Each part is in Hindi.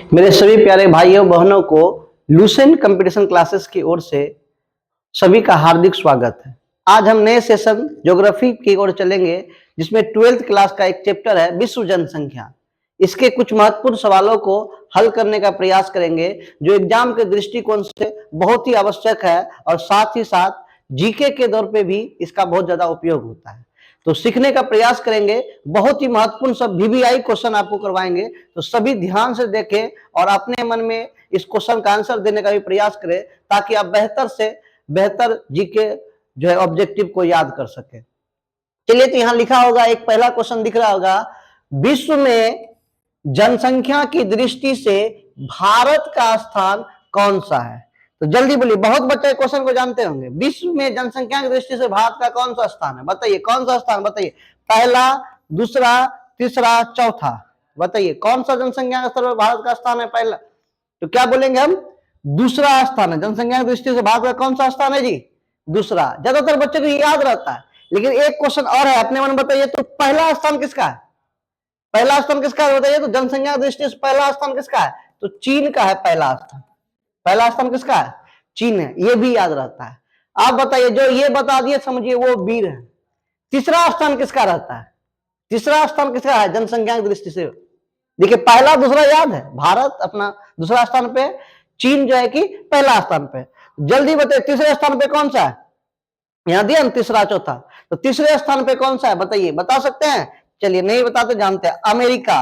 मेरे सभी प्यारे भाइयों बहनों को लूसेंट कंपटीशन क्लासेस की ओर से सभी का हार्दिक स्वागत है। आज हम नए सेशन ज्योग्राफी की ओर चलेंगे, जिसमें 12th क्लास का एक चैप्टर है विश्व जनसंख्या। इसके कुछ महत्वपूर्ण सवालों को हल करने का प्रयास करेंगे, जो एग्जाम के दृष्टिकोण से बहुत ही आवश्यक है और साथ ही साथ जीके के दौर पे भी इसका बहुत ज्यादा उपयोग होता है। तो सीखने का प्रयास करेंगे। बहुत ही महत्वपूर्ण सब वीवीआई क्वेश्चन आपको करवाएंगे, तो सभी ध्यान से देखें और अपने मन में इस क्वेश्चन का आंसर देने का भी प्रयास करें, ताकि आप बेहतर से बेहतर जीके जो है ऑब्जेक्टिव को याद कर सके। चलिए, तो यहाँ लिखा होगा, एक पहला क्वेश्चन दिख रहा होगा, विश्व में जनसंख्या की दृष्टि से भारत का स्थान कौन सा है? तो जल्दी बोलिए, बहुत बच्चे क्वेश्चन को जानते होंगे। विश्व में जनसंख्या की दृष्टि से भारत का कौन सा स्थान है? बताइए कौन सा स्थान, बताइए। पहला, दूसरा, तीसरा, चौथा, बताइए कौन सा जनसंख्या के स्तर पर भारत का स्थान है? पहला तो क्या बोलेंगे हम? दूसरा स्थान है। जनसंख्या की दृष्टि से भारत का कौन सा स्थान है जी? दूसरा। ज्यादातर बच्चे को याद रहता है, लेकिन एक क्वेश्चन और है, अपने मन बताइए, तो पहला स्थान किसका है? पहला स्थान किसका है बताइए? तो जनसंख्या की दृष्टि से पहला स्थान किसका है? तो चीन का है पहला स्थान। पहला स्थान किसका है? चीन है। ये भी याद रहता है। आप बताइए, जो ये बता दिए समझिए वो वीर है। तीसरा स्थान किसका रहता है? तीसरा स्थान किसका है जनसंख्या की दृष्टि से? देखिए, पहला दूसरा याद है, भारत अपना दूसरा स्थान पे, चीन जो है कि पहला स्थान पे। जल्दी बताइए, तीसरे स्थान पे कौन सा है? यहां दिया तीसरा चौथा, तो तीसरे स्थान पे कौन सा है बताइए, बता सकते हैं? चलिए, नहीं बताते जानते हैं। अमेरिका।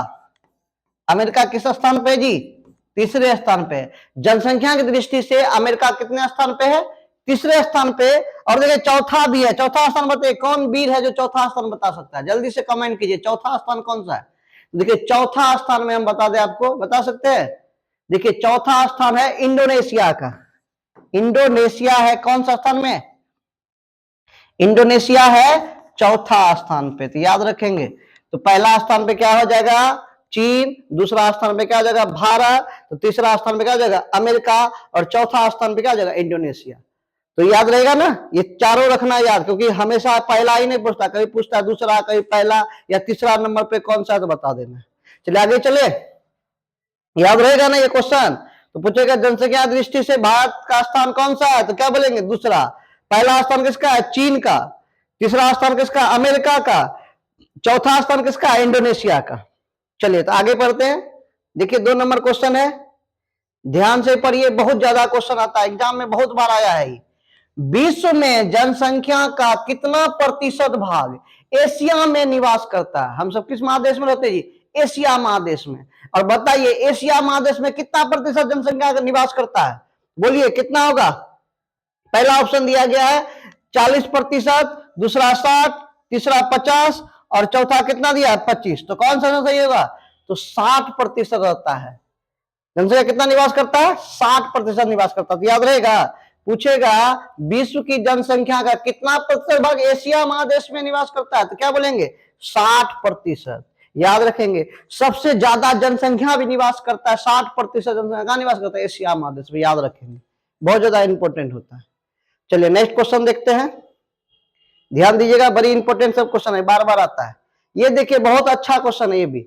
अमेरिका किस स्थान पे जी? तीसरे स्थान पे। जनसंख्या की दृष्टि से अमेरिका कितने स्थान पे है? तीसरे स्थान पे। और देखिए, चौथा भी है। चौथा स्थान बताइए, कौन वीर है जो चौथा स्थान बता सकता है? जल्दी से कमेंट कीजिए, चौथा स्थान कौन सा है? देखिए, चौथा स्थान में हम बता दें आपको, बता सकते हैं? देखिए, चौथा स्थान है इंडोनेशिया का। इंडोनेशिया है कौन सा स्थान में? इंडोनेशिया है चौथा स्थान पे। तो याद रखेंगे। तो पहला स्थान पे क्या हो जाएगा? चीन। दूसरा स्थान पे क्या हो जाएगा? भारत। तो तीसरा स्थान पे क्या हो जाएगा? अमेरिका। और चौथा स्थान पे क्या हो जाएगा? इंडोनेशिया। तो याद रहेगा ना, ये चारों रखना याद, क्योंकि हमेशा पहला ही नहीं पूछता, कभी पूछता दूसरा, कभी पहला या तीसरा नंबर पे कौन सा है तो बता देना। चलिए आगे चले, याद रहेगा ना ये क्वेश्चन। तो पूछेगा जनसंख्या दृष्टि से भारत का स्थान कौन सा है? तो क्या बोलेंगे? दूसरा। पहला स्थान किसका है? चीन का। तीसरा स्थान किसका? अमेरिका का। चौथा स्थान किसका है? इंडोनेशिया का। चलिए, तो आगे पढ़ते हैं। देखिए, 2 नंबर क्वेश्चन है, ध्यान से पढ़िए। बहुत ज्यादा क्वेश्चन आता है, एग्जाम में बहुत बार आया है। विश्व में जनसंख्या का कितना प्रतिशत भाग एशिया में निवास करता है? हम सब किस महादेश में रहते हैं जी? एशिया महादेश में। और बताइए, एशिया महादेश में कितना प्रतिशत जनसंख्या का निवास करता है? बोलिए कितना होगा? पहला ऑप्शन दिया गया है 40%, दूसरा 60, तीसरा 50 और चौथा कितना दिया है? 25। तो कौन सा सही होगा? तो 60% रहता है। जनसंख्या कितना निवास करता है? 60% निवास करता है। तो याद रहेगा, पूछेगा विश्व की जनसंख्या का कितना प्रतिशत भाग एशिया महादेश में निवास करता है? तो क्या बोलेंगे? 60%। याद रखेंगे, सबसे ज्यादा जनसंख्या भी निवास करता है, 60% जनसंख्या कहां निवास करता है? एशिया महादेश में। याद रखेंगे, बहुत ज्यादा इंपॉर्टेंट होता है। चलिए नेक्स्ट क्वेश्चन देखते हैं, ध्यान दीजिएगा, बड़ी इंपॉर्टेंट सब क्वेश्चन है, बार बार आता है। ये देखिए, बहुत अच्छा क्वेश्चन है ये भी।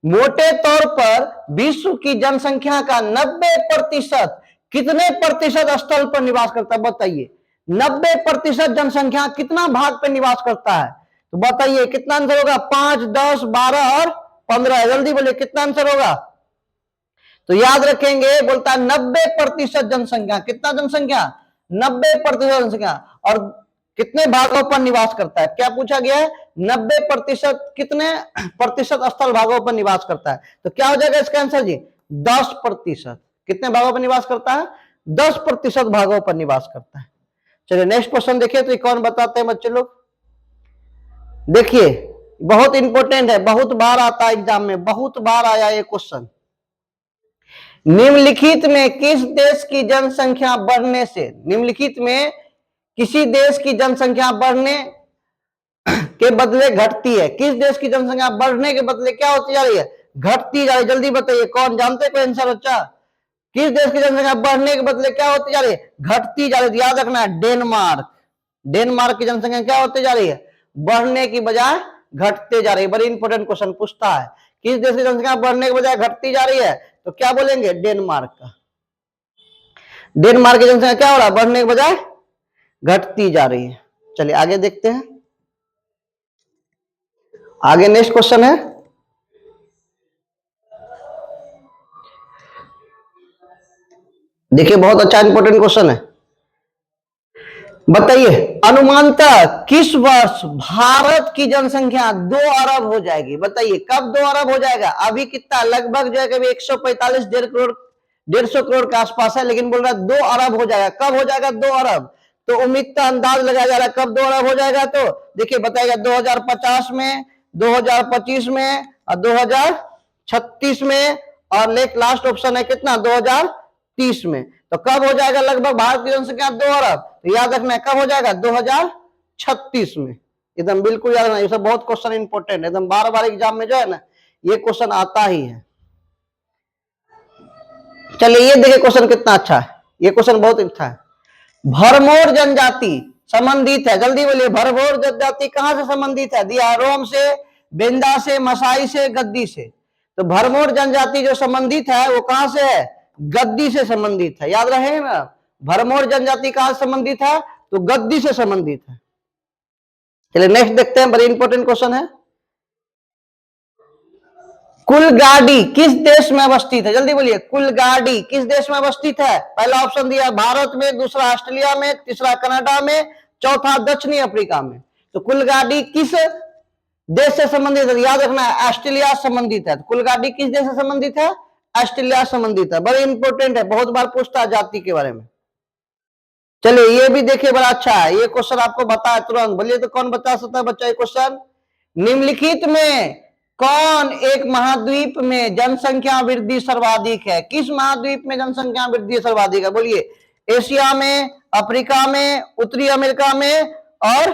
मोटे तौर पर विश्व की जनसंख्या का 90% कितने प्रतिशत स्थल पर निवास करता है? बताइए, 90% जनसंख्या कितना भाग पर निवास करता है? तो बताइए कितना आंसर होगा? 5, 10, 12 और 15। जल्दी बोलिए कितना आंसर होगा? तो याद रखेंगे, बोलता है 90% जनसंख्या। कितना जनसंख्या? 90% जनसंख्या। और कितने भागों पर निवास करता है? क्या पूछा गया है? 90% कितने प्रतिशत स्थल भागों पर निवास करता है? तो क्या हो जाएगा इसका आंसर जी? 10%। कितने भागों पर निवास करता है? 10% भागों पर निवास करता है। चलिए नेक्स्ट क्वेश्चन देखिए, तो कौन बताते हैं बच्चे लोग? देखिए, बहुत इंपॉर्टेंट है, बहुत बार आता है एग्जाम में, बहुत बार आया ये क्वेश्चन। निम्नलिखित में किस देश की जनसंख्या बढ़ने से, निम्नलिखित में किसी देश की जनसंख्या बढ़ने के बदले घटती है? किस देश की जनसंख्या बढ़ने के बदले क्या होती जा रही है? घटती जा रही है। जल्दी बताइए, कौन जानते कोई आंसर? बच्चा, किस देश की जनसंख्या बढ़ने के बदले क्या होती जा रही है? घटती जा रही है। याद रखना है, डेनमार्क। डेनमार्क की जनसंख्या क्या होती जा रही है? बढ़ने की बजाय घटते जा रही है। बड़ी इंपॉर्टेंट क्वेश्चन पूछता है, किस देश की जनसंख्या बढ़ने के बजाय घटती जा रही है? तो क्या बोलेंगे? डेनमार्क का। डेनमार्क की जनसंख्या क्या हो रहा है? बढ़ने के बजाय घटती जा रही है। चलिए आगे देखते हैं। आगे नेक्स्ट क्वेश्चन है, देखिए बहुत अच्छा इंपॉर्टेंट क्वेश्चन है। बताइए अनुमानतः किस वर्ष भारत की जनसंख्या 2 अरब हो जाएगी? बताइए कब 2 अरब हो जाएगा? अभी कितना लगभग जो है कभी 145 150 करोड़ के आसपास है, लेकिन बोल रहा है 2 अरब हो जाएगा। कब हो जाएगा 2 अरब? तो उम्मीद का अंदाज लगाया जा रहा है कब 2 अरब हो जाएगा। तो देखिए बताएगा 2050 में, 2025 में और 2036 में, और लास्ट ऑप्शन है कितना? 2030 में। तो कब हो जाएगा लगभग भारत की जनसंख्या 2 अरब? तो याद रखना है कब हो जाएगा? 2036 में। एकदम बिल्कुल याद रखना, ये सब बहुत क्वेश्चन इंपॉर्टेंट है, एकदम बार बार एग्जाम में जो है ना ये क्वेश्चन आता ही है। चलिए ये देखिए क्वेश्चन कितना अच्छा है, ये क्वेश्चन बहुत अच्छा है। भरमौर जनजाति संबंधित है, जल्दी बोलिए, भरमौर जनजाति कहां से संबंधित है? दिया रोम से, बेंदा से, मसाई से, गद्दी से। तो भरमौर जनजाति जो संबंधित है वो कहां से है? गद्दी से संबंधित है। याद रहे ना, भरमौर जनजाति कहां से संबंधित है? तो गद्दी से संबंधित है। चलिए नेक्स्ट देखते हैं, बड़ी इंपॉर्टेंट क्वेश्चन है। कुलगाड़ी किस देश में अवस्थित है? जल्दी बोलिए, कुलगाड़ी किस देश में अवस्थित है? पहला ऑप्शन दिया भारत में, दूसरा ऑस्ट्रेलिया में, तीसरा कनाडा में, चौथा दक्षिणी अफ्रीका में। तो कुलगाड़ी किस देश से संबंधित है? याद रखना है ऑस्ट्रेलिया संबंधित है। कुलगाड़ी किस देश से संबंधित है? ऑस्ट्रेलिया संबंधित है। बड़ी इंपॉर्टेंट है, बहुत बार पूछता है जाति के बारे में। चलिए ये भी देखिए बड़ा अच्छा है, ये क्वेश्चन आपको बता तुरंत, बोलिए तो कौन बता सकता है बच्चा ये क्वेश्चन? निम्नलिखित में कौन एक महाद्वीप में जनसंख्या वृद्धि सर्वाधिक है? किस महाद्वीप में जनसंख्या वृद्धि सर्वाधिक है? बोलिए, एशिया में, अफ्रीका में, उत्तरी अमेरिका में और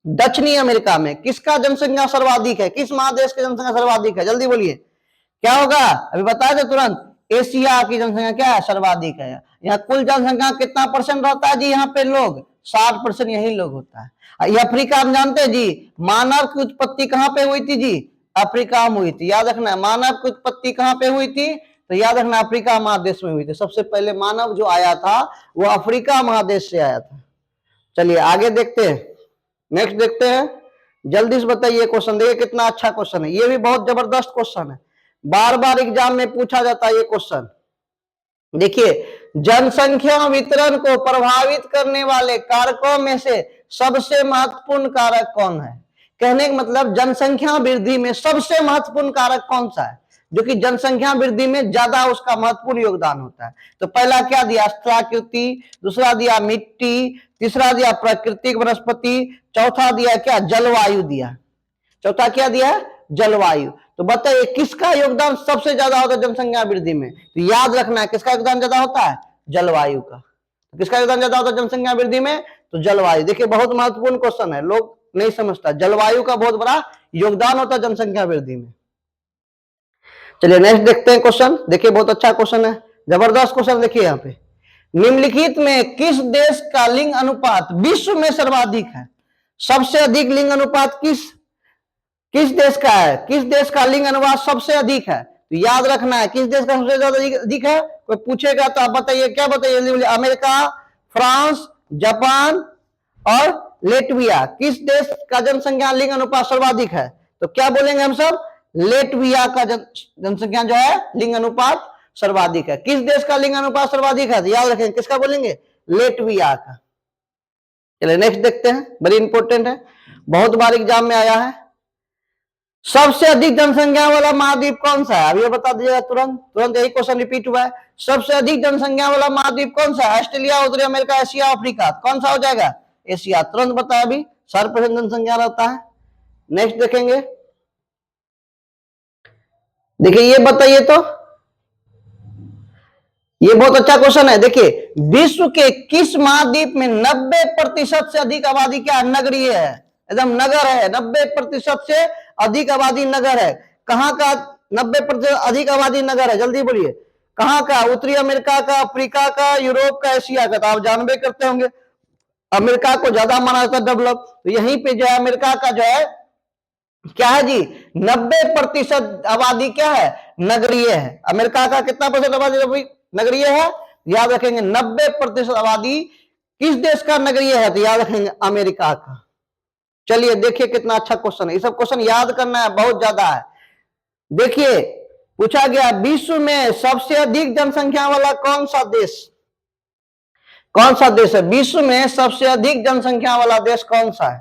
दक्षिणी अमेरिका में? किसका जनसंख्या सर्वाधिक है? किस महादेश की जनसंख्या सर्वाधिक है? जल्दी बोलिए क्या होगा? अभी बता दे तुरंत, एशिया की जनसंख्या क्या है? सर्वाधिक है। यहाँ कुल जनसंख्या कितना परसेंट रहता है जी? यहाँ पे लोग 60% यही लोग होता है। ये अफ्रीका हम जानते हैं जी, मानव की उत्पत्ति कहाँ पे हुई थी जी? अफ्रीका में हुई थी। याद रखना मानव की उत्पत्ति कहाँ पे हुई थी? तो याद रखना अफ्रीका महादेश में हुई थी। सबसे पहले मानव जो आया था वो अफ्रीका महादेश से आया था। चलिए आगे देखते हैं, नेक्स्ट देखते हैं, जल्दी से बताइए क्वेश्चन। देखिए कितना अच्छा क्वेश्चन है, ये भी बहुत जबरदस्त क्वेश्चन है, बार बार एग्जाम में पूछा जाता है ये क्वेश्चन। देखिए, जनसंख्या वितरण को प्रभावित करने वाले कारकों में से सबसे महत्वपूर्ण कारक कौन है? कहने का मतलब जनसंख्या वृद्धि में सबसे महत्वपूर्ण कारक कौन सा है जो कि जनसंख्या वृद्धि में ज्यादा उसका महत्वपूर्ण योगदान होता है? तो पहला क्या दिया? स्थलाकृति, दूसरा दिया मिट्टी, तीसरा दिया प्राकृतिक वनस्पति, चौथा दिया क्या? जलवायु दिया। चौथा क्या दिया? जलवायु। तो बताइए किसका योगदान सबसे ज्यादा होता है जनसंख्या वृद्धि में? तो याद रखना है किसका योगदान ज्यादा होता है? जलवायु का। किसका योगदान ज्यादा होता है जनसंख्या वृद्धि में? तो जलवायु। देखिए बहुत महत्वपूर्ण क्वेश्चन है, लोग नहीं समझता, जलवायु का बहुत बड़ा योगदान होता है जनसंख्या वृद्धि में। चलिए नेक्स्ट देखते हैं क्वेश्चन। देखिए बहुत अच्छा क्वेश्चन है, जबरदस्त क्वेश्चन। देखिए यहाँ पे, निम्नलिखित में किस देश का लिंग अनुपात विश्व में सर्वाधिक है? सबसे अधिक लिंग अनुपात किस देश का है? किस देश का लिंग अनुपात सबसे अधिक है? तो याद रखना है किस देश का सबसे ज्यादा अधिक है। कोई पूछेगा तो आप बताइए, क्या बताइए? अमेरिका, फ्रांस, जापान और लेटविया। किस देश का जनसंख्या लिंग अनुपात सर्वाधिक है? तो क्या बोलेंगे हम सब? लेटविया का जनसंख्या जो है लिंग अनुपात सर्वाधिक है। किस देश का लिंग अनुपात सर्वाधिक है? तो याद रखेंगे किसका बोलेंगे? लेटविया का। चलिए नेक्स्ट देखते हैं, बड़ी इंपॉर्टेंट है, बहुत बार एग्जाम में आया है। सबसे अधिक जनसंख्या वाला महाद्वीप कौन सा है? अब ये बता दीजिएगा तुरंत, तुरंत यही क्वेश्चन रिपीट हुआ है। सबसे अधिक जनसंख्या वाला महाद्वीप कौन सा है? ऑस्ट्रेलिया, उत्तरी अमेरिका, एशिया, अफ्रीका? कौन सा हो जाएगा? एशिया। तुरंत बताया, अभी 60% जनसंख्या रहता है। नेक्स्ट देखेंगे, देखिए ये बताइए तो, ये बहुत अच्छा क्वेश्चन है। देखिए विश्व के किस महाद्वीप में 90% से अधिक आबादी क्या नगरीय है? एकदम नगर है, 90% से अधिक आबादी नगर है। कहां का 90% अधिक आबादी नगर है? जल्दी बोलिए कहां का? उत्तरी अमेरिका का, अफ्रीका का, यूरोप का, एशिया का? तो आप जानबे करते होंगे अमेरिका को ज्यादा माना जाता है डेवलप, तो यहीं पे जो है अमेरिका का जो है क्या है जी, 90% आबादी क्या है, नगरीय है। अमेरिका का कितना परसेंट आबादी नगरीय है, याद रखेंगे 90% आबादी किस देश का नगरीय है, तो याद रखेंगे अमेरिका का। चलिए देखिए कितना अच्छा क्वेश्चन है, ये सब क्वेश्चन याद करना है, बहुत ज्यादा है। देखिए पूछा गया विश्व में सबसे अधिक जनसंख्या वाला कौन सा देश, कौन सा देश है विश्व में सबसे अधिक जनसंख्या वाला देश कौन सा है।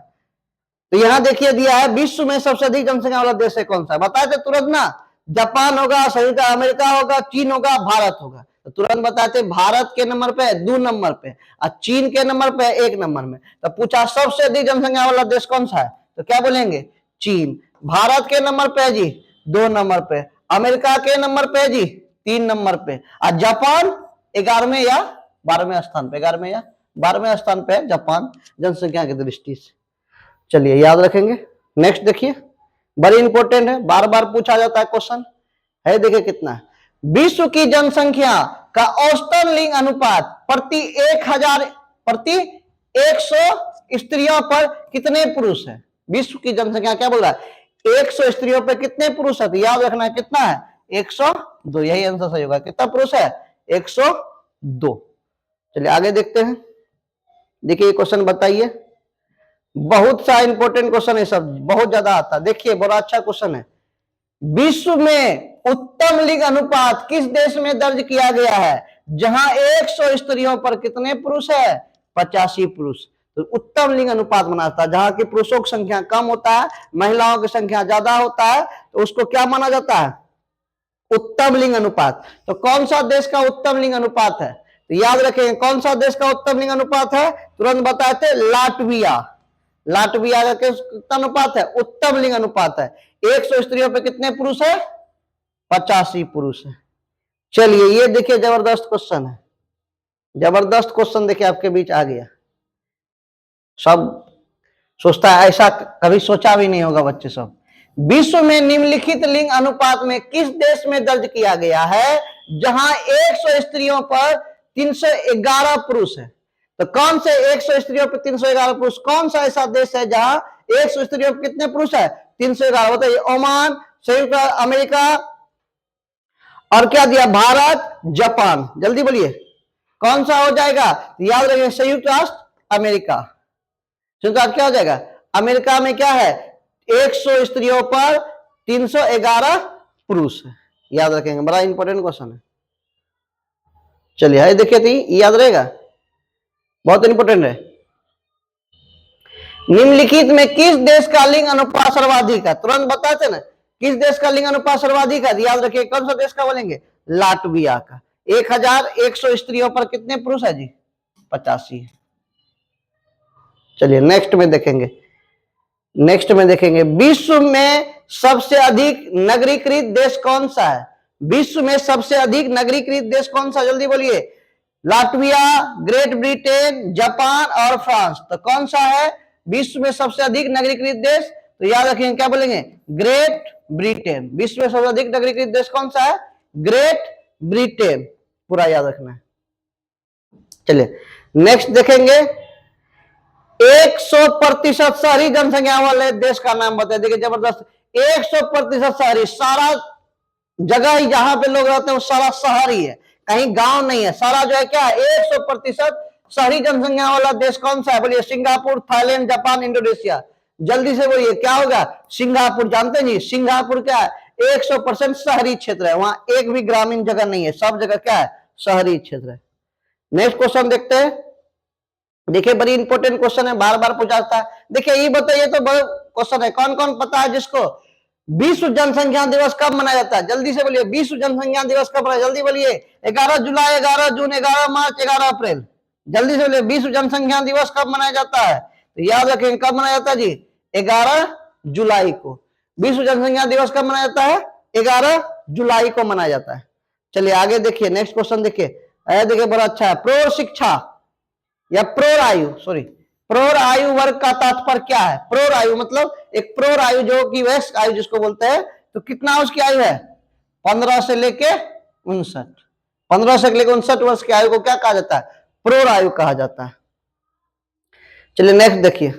तो यहां देखिए दिया है विश्व में सबसे अधिक जनसंख्या वाला देश है कौन सा है, बताए थे तुरंत ना, जापान होगा, संयुक्त अमेरिका होगा, चीन होगा, भारत होगा। तो तुरंत बताते भारत के नंबर पे 2 नंबर पे और चीन के नंबर पे 1 नंबर में। तो पूछा सबसे अधिक जनसंख्या वाला देश कौन सा है, तो क्या बोलेंगे चीन। भारत के नंबर पे जी 2 नंबर पे, अमेरिका के नंबर पे जी 3 नंबर पे, और जापान 11वें या 12वें स्थान पे, 11वें या 12वें स्थान पे है जापान जनसंख्या की दृष्टि से। चलिए याद रखेंगे। नेक्स्ट देखिए बड़ी इंपॉर्टेंट है, बार बार पूछा जाता है क्वेश्चन है। देखिए कितना है, विश्व की जनसंख्या का औसतन लिंग अनुपात प्रति 1000 प्रति 100 स्त्रियों पर कितने पुरुष है। विश्व की जनसंख्या क्या बोल रहा है 100 स्त्रियों पर कितने पुरुष है, तो याद रखना है कितना है 102, यही आंसर सही होगा। कितना पुरुष है 102। चलिए आगे देखते हैं। देखिए क्वेश्चन बताइए, बहुत सा इंपॉर्टेंट क्वेश्चन है, सब बहुत ज्यादा आता है। देखिए बड़ा अच्छा क्वेश्चन है, विश्व में उत्तम लिंग अनुपात किस देश में दर्ज किया गया है जहां 100 स्त्रियों पर कितने पुरुष है 85 पुरुष। तो उत्तम लिंग अनुपात बनाता है, जहां की पुरुषों की संख्या कम होता है, महिलाओं की संख्या ज्यादा होता है, तो उसको क्या माना जाता है उत्तम लिंग अनुपात। तो कौन सा देश का उत्तम लिंग अनुपात है, तो याद रखेंगे कौन सा देश का उत्तम लिंग अनुपात है, तुरंत बताए थे लाटविया। लाटविया का कितना अनुपात है उत्तम लिंग अनुपात है, 100 स्त्रियों पे कितने पुरुष है 85 पुरुष है। चलिए ये देखिए जबरदस्त क्वेश्चन है, जबरदस्त क्वेश्चन देखिए आपके बीच आ गया। सब सोचता है, ऐसा कभी सोचा भी नहीं होगा बच्चे सब। विश्व में निम्नलिखित लिंग अनुपात में किस देश में दर्ज किया गया है जहां 100 स्त्रियों पर 311 पुरुष है। तो कौन से 100 स्त्रियों पर 311 पुरुष, कौन सा ऐसा देश है जहां 100 स्त्रियों पर कितने पुरुष है 311। बताइए ओमान, संयुक्त अमेरिका, और क्या दिया भारत, जापान। जल्दी बोलिए कौन सा हो जाएगा, याद रखिए संयुक्त राष्ट्र अमेरिका। संयुक्त राष्ट्र क्या हो जाएगा, अमेरिका में क्या है 100 स्त्रियों पर 311 पुरुष है। याद रखेंगे, बड़ा इंपॉर्टेंट क्वेश्चन है। चलिए है देखिए थी याद रहेगा, बहुत इंपॉर्टेंट है। निम्नलिखित में किस देश का लिंग अनुपात सर्वाधिक है, तुरंत बताते ना किस देश का लिंग अनुपात सर्वाधिक है, याद रखिए कौन सा देश का बोलेंगे लाटविया का। 1100 स्त्रियों पर कितने पुरुष है जी 85। चलिए नेक्स्ट में देखेंगे, नेक्स्ट में देखेंगे विश्व में सबसे अधिक नगरीकृत देश कौन सा है। विश्व में सबसे अधिक नगरीकृत देश कौन सा, जल्दी बोलिए लाटविया, ग्रेट ब्रिटेन, जापान और फ्रांस। तो कौन सा है विश्व में सबसे अधिक नगरीकृत देश, तो याद रखेंगे क्या बोलेंगे ग्रेट ब्रिटेन। विश्व में सबसे अधिक नगरीकृत देश कौन सा है ग्रेट ब्रिटेन, पूरा याद रखना है। चलिए नेक्स्ट देखेंगे 100% शहरी जनसंख्या वाले देश का नाम बताइए। देखिए जबरदस्त, 100% शहरी, सारा जगह ही जहां पे लोग रहते हैं वो सारा शहर ही है, कहीं गांव नहीं है, सारा जो है क्या है 100% शहरी जनसंख्या वाला देश कौन सा है, बोलिए सिंगापुर, थाईलैंड, जापान, इंडोनेशिया। जल्दी से बोलिए क्या होगा सिंगापुर। जानते नहीं सिंगापुर क्या है 100% शहरी क्षेत्र है, वहां एक भी ग्रामीण जगह नहीं है, सब जगह क्या है शहरी क्षेत्र है। नेक्स्ट क्वेश्चन देखते हैं। देखिए बड़ी इंपॉर्टेंट क्वेश्चन है, बार बार पूछा जाता है। देखिए ये बताइए तो बड़ा क्वेश्चन है, कौन कौन पता है जिसको विश्व जनसंख्या दिवस कब मनाया जाता है, जल्दी से बोलिए विश्व जनसंख्या दिवस कब मनाया, जल्दी बोलिए 11 जुलाई, 11 जून, 11 मार्च, 11 अप्रैल। जल्दी से बोलिए विश्व जनसंख्या दिवस कब मनाया जाता है, तो याद रखें कब मनाया जाता है जी 11 जुलाई को। विश्व जनसंख्या दिवस कब मनाया जाता है 11 जुलाई को मनाया जाता है। चलिए आगे देखिए नेक्स्ट क्वेश्चन देखिए, देखिए बड़ा अच्छा है। प्रौढ़ शिक्षा या प्रौढ़ आयु, सॉरी प्रौढ़ आयु वर्ग का तात्पर्य क्या है। प्रौढ़ आयु मतलब एक प्रौढ़ आयु जो कि वयस्क आयु जिसको बोलते हैं, तो कितना उसकी आयु है 15 से लेके 59, 15 से लेके 59 वर्ष की आयु को क्या कहा जाता है प्रौढ़ आयु कहा जाता है। चलिए नेक्स्ट देखिए,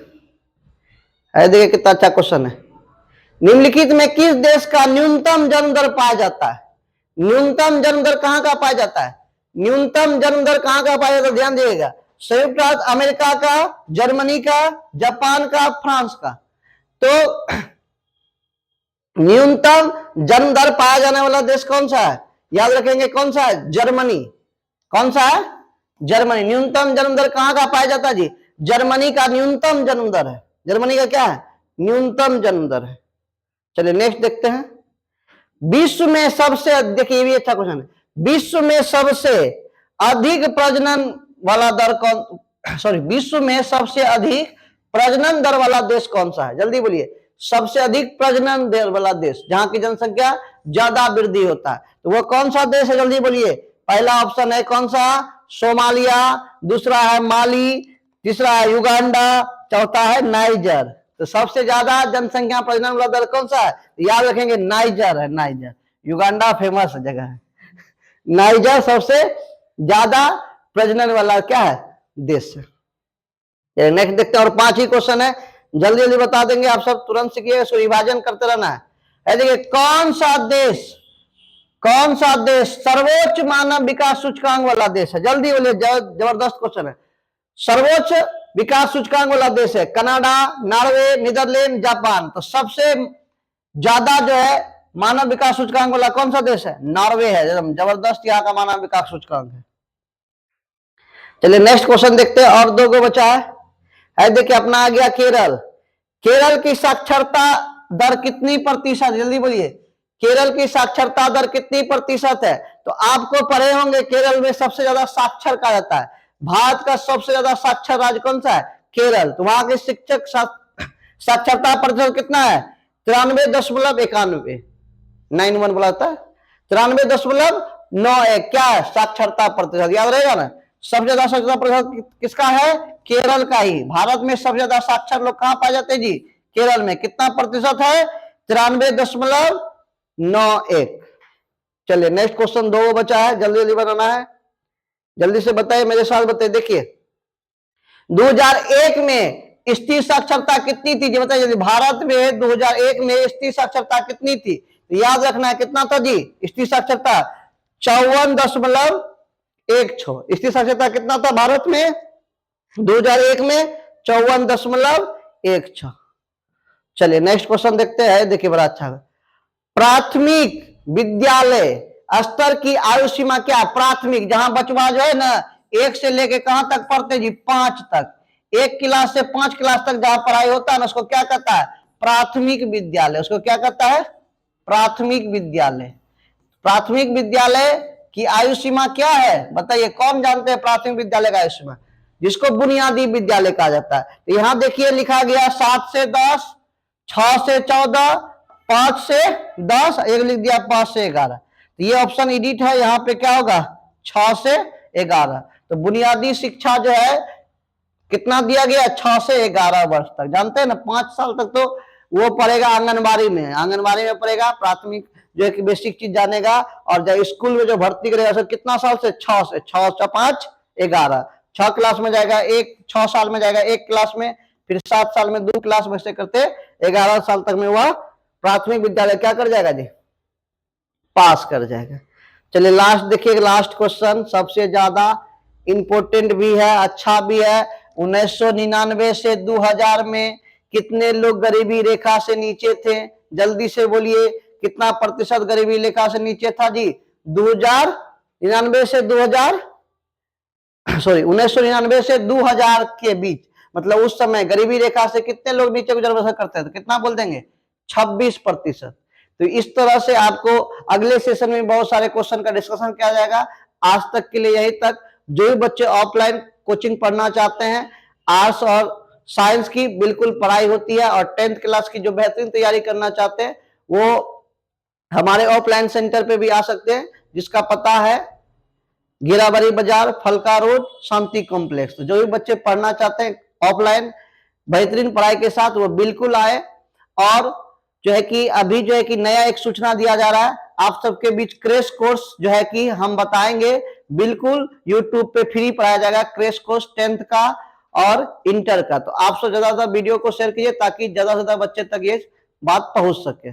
देखिए कितना अच्छा क्वेश्चन है। निम्नलिखित में किस देश का न्यूनतम जन्म दर पाया जाता है? न्यूनतम जन्म दर कहां का पाया जाता है? न्यूनतम जन्म दर कहां का पाया जाता है? ध्यान दीजिएगा। संयुक्त राज्य अमेरिका का, जर्मनी का, जापान का, फ्रांस का। तो न्यूनतम जन्म दर पाया जाने वाला देश कौन सा है? याद रखेंगे, कौन सा है? जर्मनी। कौन सा है? जर्मनी। न्यूनतम जन्म दर कहां का पाया जाता है जी? जर्मनी का न्यूनतम जन्म दर है। जर्मनी का क्या है? न्यूनतम जन्म दर है। चलिए नेक्स्ट देखते हैं। विश्व में सबसे, देखिए ये भी अच्छा क्वेश्चन है, विश्व में सबसे अधिक प्रजनन वाला दर कौन, सॉरी, विश्व में सबसे अधिक प्रजनन दर वाला देश कौन सा है? जल्दी बोलिए। सबसे अधिक प्रजनन दर वाला देश, जहां की जनसंख्या ज्यादा वृद्धि होता है, तो वो कौन सा देश है? जल्दी बोलिए। पहला ऑप्शन है कौन सा? सोमालिया, दूसरा है माली, तीसरा है युगांडा, चौथा है नाइजर। तो सबसे ज्यादा जनसंख्या प्रजनन वाला दर कौन सा है? याद रखेंगे, नाइजर है, नाइजर। युगांडा फेमस जगह है, नाइजर सबसे ज्यादा प्रजनन वाला क्या है? देश है। नेक्स्ट देखते हैं, और 5 ही क्वेश्चन है, जल्दी जल्दी बता देंगे आप सब, तुरंत सीखिए, इसको रिवाइजन करते रहना है। देखिए, कौन सा देश सर्वोच्च मानव विकास सूचकांक वाला देश है? जल्दी बोलिए, जबरदस्त क्वेश्चन है। सर्वोच्च विकास सूचकांक वाला देश है कनाडा, नॉर्वे, नीदरलैंड, जापान। तो सबसे ज्यादा जो है मानव विकास सूचकांक वाला कौन सा देश है? नॉर्वे है। जबरदस्त यहाँ का मानव विकास सूचकांक है। चलिए नेक्स्ट क्वेश्चन देखते हैं, और 2 को बचा है। देखिए अपना आ गया केरल। केरल की साक्षरता दर कितनी प्रतिशत? जल्दी बोलिए, केरल की साक्षरता दर कितनी प्रतिशत है? तो आपको पढ़े होंगे, केरल में सबसे ज्यादा साक्षर कहा जाता है। भारत का सबसे ज्यादा साक्षर राज्य कौन सा है? केरल। तो वहां के शिक्षक साक्षरता प्रतिशत कितना है? 93.91, 91 बोला था, 93.91 क्या है? साक्षरता प्रतिशत। याद रहेगा ना, सबसे ज्यादा साक्षरता प्रतिशत किसका है? केरल का ही। भारत में सबसे ज्यादा साक्षर लोग कहां पाए जाते हैं जी? केरल में। कितना प्रतिशत है? 93.91। चलिए नेक्स्ट क्वेश्चन 2 बचा है, जल्दी जल्दी बनाना है, जल्दी से बताइए, मेरे साथ बताइए। देखिए 2001 में स्त्री साक्षरता कितनी थी जी? बताइए जल्दी। भारत में 2001 में स्त्री साक्षरता कितनी थी? तो याद रखना है, कितना था जी स्त्री साक्षरता? 54.16। स्त्री साक्षरता कितना था भारत में 2001 में? 54.16। चलिए नेक्स्ट क्वेश्चन देखते हैं। देखिए बड़ा अच्छा, प्राथमिक विद्यालय स्तर की आयु सीमा क्या? प्राथमिक, जहां बचवा जो है ना 1 से लेके कहां तक पढ़ते जी? 5 तक। 1 क्लास से 5 क्लास तक जहां पढ़ाई होता है ना, उसको क्या कहता है? प्राथमिक विद्यालय। उसको क्या कहता है? प्राथमिक विद्यालय। प्राथमिक विद्यालय की आयु सीमा क्या है? बताइए, कौन जानते हैं प्राथमिक विद्यालय का आयु सीमा, जिसको बुनियादी विद्यालय कहा जाता है? तो यहां देखिए लिखा गया 7 से 10, 6 से 14, 5 से 10, एक लिख दिया 5 से 11। तो ये ऑप्शन एडिट है, यहाँ पे क्या होगा? 6 से 11। तो बुनियादी शिक्षा जो है कितना दिया गया? 6 से 11 वर्ष तक। जानते हैं ना, 5 साल तक तो वो पढ़ेगा आंगनबाड़ी में, आंगनबाड़ी में पढ़ेगा, प्राथमिक जो है कि बेसिक चीज जानेगा। और जब स्कूल में जो भर्ती करेगा सर कितना साल से? 6 से 6 5 11, 6 क्लास में जाएगा, 6 साल में जाएगा 1 क्लास में, फिर 7 साल में 2 क्लास में से करते 11 साल तक में वह प्राथमिक विद्यालय क्या कर जाएगा जी? पास कर जाएगा। चलिए लास्ट देखिए, लास्ट क्वेश्चन सबसे ज्यादा इंपोर्टेंट भी है, अच्छा भी है। 1999 से 2000 में कितने लोग गरीबी रेखा से नीचे थे? जल्दी से बोलिए, कितना प्रतिशत गरीबी रेखा से नीचे था जी? 2099 से 2000, सॉरी 1999 से 2000 के बीच, मतलब उस समय गरीबी रेखा से कितने लोग नीचे गुजर बसर करते थे? कितना बोल देंगे? 26%। तो इस तरह से आपको अगले सेशन में बहुत सारे क्वेश्चन का डिस्कशन किया जाएगा। आज तक के लिए यही तक। जो भी बच्चे ऑफलाइन कोचिंग पढ़ना चाहते हैं, आर्ट्स और साइंस की बिल्कुल पढ़ाई होती है, और 10th क्लास की जो बेहतरीन तैयारी करना चाहते हैं वो हमारे ऑफलाइन सेंटर पे भी आ सकते हैं, जिसका पता है गिराबारी बाजार, फलका रोड, शांति कॉम्प्लेक्स। तो जो भी बच्चे पढ़ना चाहते हैं ऑफलाइन बेहतरीन पढ़ाई के साथ, वो बिल्कुल आए। और जो है कि अभी जो है कि नया एक सूचना दिया जा रहा है आप सबके बीच, क्रैश कोर्स जो है कि हम बताएंगे, बिल्कुल यूट्यूब पे फ्री पढ़ाया जाएगा क्रैश कोर्स 10th का और इंटर का। तो आप सब ज्यादा वीडियो को शेयर कीजिए ताकि ज्यादा से ज्यादा बच्चे तक ये बात पहुंच सके।